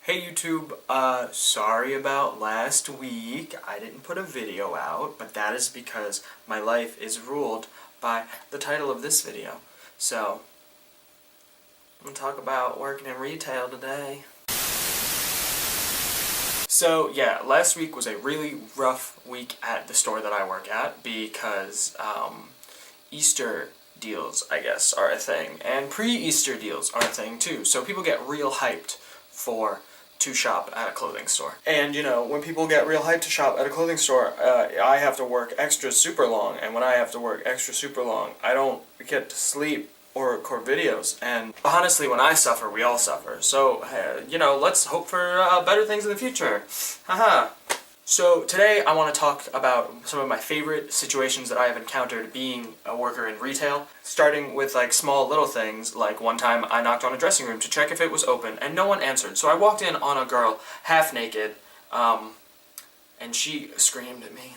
Hey YouTube, sorry about last week. I didn't put a video out, but that is because my life is ruled by the title of this video. So, I'm gonna talk about working in retail today. So yeah, last week was a really rough week at the store that I work at because Easter deals, I guess, are a thing, and pre-Easter deals are a thing too. So people get real hyped to shop at a clothing store. And you know, when people get real hyped to shop at a clothing store, I have to work extra super long, and when I have to work extra super long, I don't get to sleep or record videos. And honestly, when I suffer, we all suffer. So, you know, let's hope for better things in the future. Haha. So today I want to talk about some of my favorite situations that I have encountered being a worker in retail, starting with like small little things. Like one time I knocked on a dressing room to check if it was open and no one answered. So I walked in on a girl half naked and she screamed at me.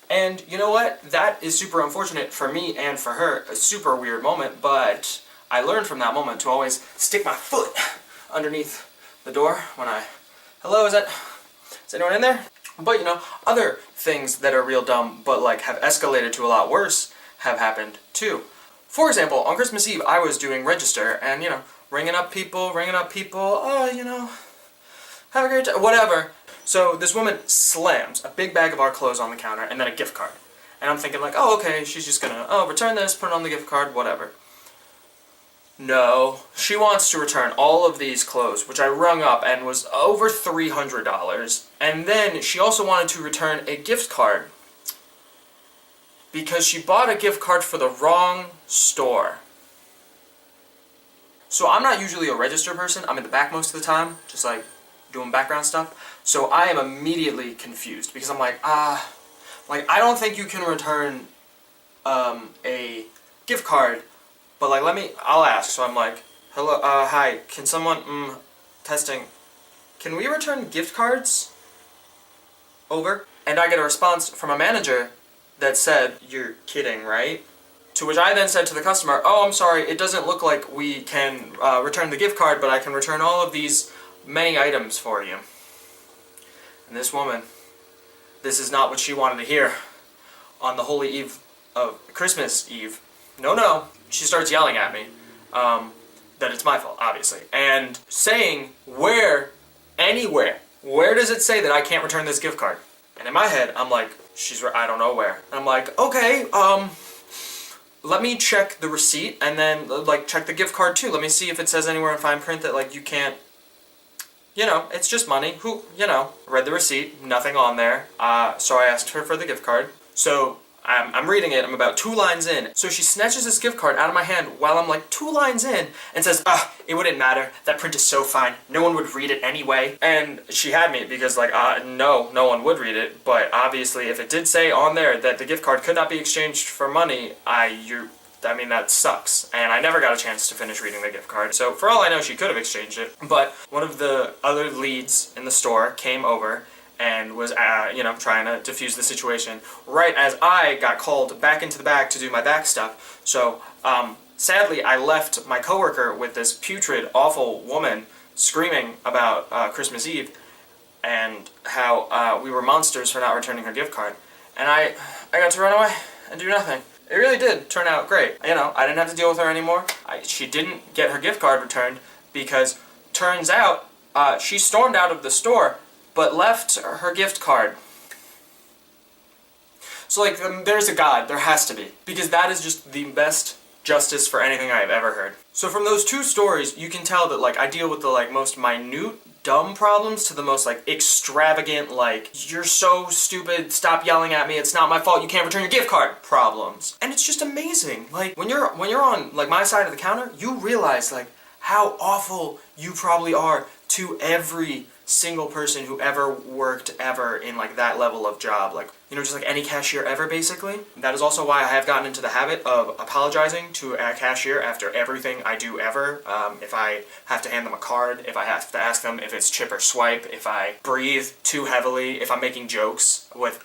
And you know what? That is super unfortunate for me and for her. A super weird moment, but I learned from that moment to always stick my foot underneath the door when hello, is anyone in there? But you know, other things that are real dumb but like have escalated to a lot worse have happened too. For example, on Christmas Eve I was doing register and you know, ringing up people, oh, you know, have a great time, whatever. So this woman slams a big bag of our clothes on the counter and then a gift card. And I'm thinking like, oh okay, she's just gonna, return this, put it on the gift card, whatever. No, she wants to return all of these clothes, which I rung up and was over $300. And then she also wanted to return a gift card because she bought a gift card for the wrong store. So I'm not usually a register person. I'm in the back most of the time, just like doing background stuff. So I am immediately confused because I'm like, I don't think you can return a gift card. But like, I'll ask. So I'm like, hello, hi, can someone, testing, can we return gift cards? Over. And I get a response from a manager that said, you're kidding, right? To which I then said to the customer, oh, I'm sorry, it doesn't look like we can return the gift card, but I can return all of these many items for you. And this woman, this is not what she wanted to hear on the holy eve of Christmas Eve. No. She starts yelling at me that it's my fault, obviously, and saying anywhere, where does it say that I can't return this gift card? And in my head, I'm like, I don't know where. And I'm like, okay, let me check the receipt and then like check the gift card too. Let me see if it says anywhere in fine print that like you can't, you know, it's just money. Read the receipt, nothing on there. So I asked her for the gift card. So I'm reading it, I'm about 2 lines in. So she snatches this gift card out of my hand while I'm like 2 lines in and says, it wouldn't matter, that print is so fine, no one would read it anyway. And she had me because like, no one would read it, but obviously if it did say on there that the gift card could not be exchanged for money, that sucks. And I never got a chance to finish reading the gift card. So for all I know, she could have exchanged it. But one of the other leads in the store came over and was, trying to defuse the situation right as I got called back into the back to do my back stuff. So, sadly, I left my coworker with this putrid, awful woman screaming about Christmas Eve and how we were monsters for not returning her gift card. And I got to run away and do nothing. It really did turn out great. You know, I didn't have to deal with her anymore. She didn't get her gift card returned because turns out she stormed out of the store but left her gift card. So like, there's a God, there has to be, because that is just the best justice for anything I've ever heard. So from those 2 stories, you can tell that like I deal with the like most minute, dumb problems to the most like extravagant, like, you're so stupid, stop yelling at me, it's not my fault, you can't return your gift card problems. And it's just amazing. Like, when you're on like my side of the counter, you realize like how awful you probably are to every single person who ever worked ever in like that level of job, like, you know, just like any cashier ever basically. That is also why I have gotten into the habit of apologizing to a cashier after everything I do ever. If I have to hand them a card, if I have to ask them if it's chip or swipe, if I breathe too heavily, if I'm making jokes with,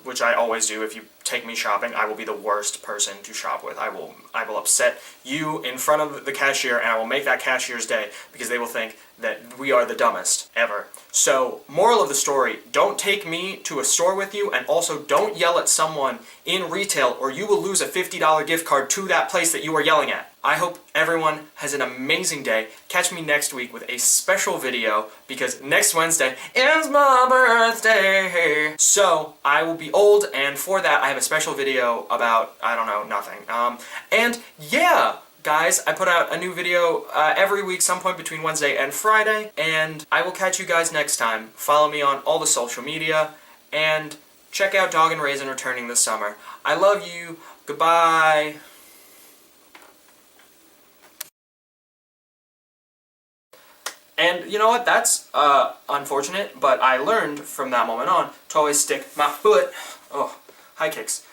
which I always do. If you take me shopping, I will be the worst person to shop with. I will upset you in front of the cashier, and I will make that cashier's day because they will think that we are the dumbest ever. So, moral of the story, don't take me to a store with you, and also don't yell at someone in retail or you will lose a $50 gift card to that place that you are yelling at. I hope everyone has an amazing day. Catch me next week with a special video because next Wednesday is my birthday. So, I will be old, and for that I have a special video about, I don't know, nothing. And yeah! Guys, I put out a new video every week, some point between Wednesday and Friday, and I will catch you guys next time. Follow me on all the social media, and check out Dog and Raisin returning this summer. I love you. Goodbye. And you know what? That's unfortunate, but I learned from that moment on to always stick my foot, high kicks,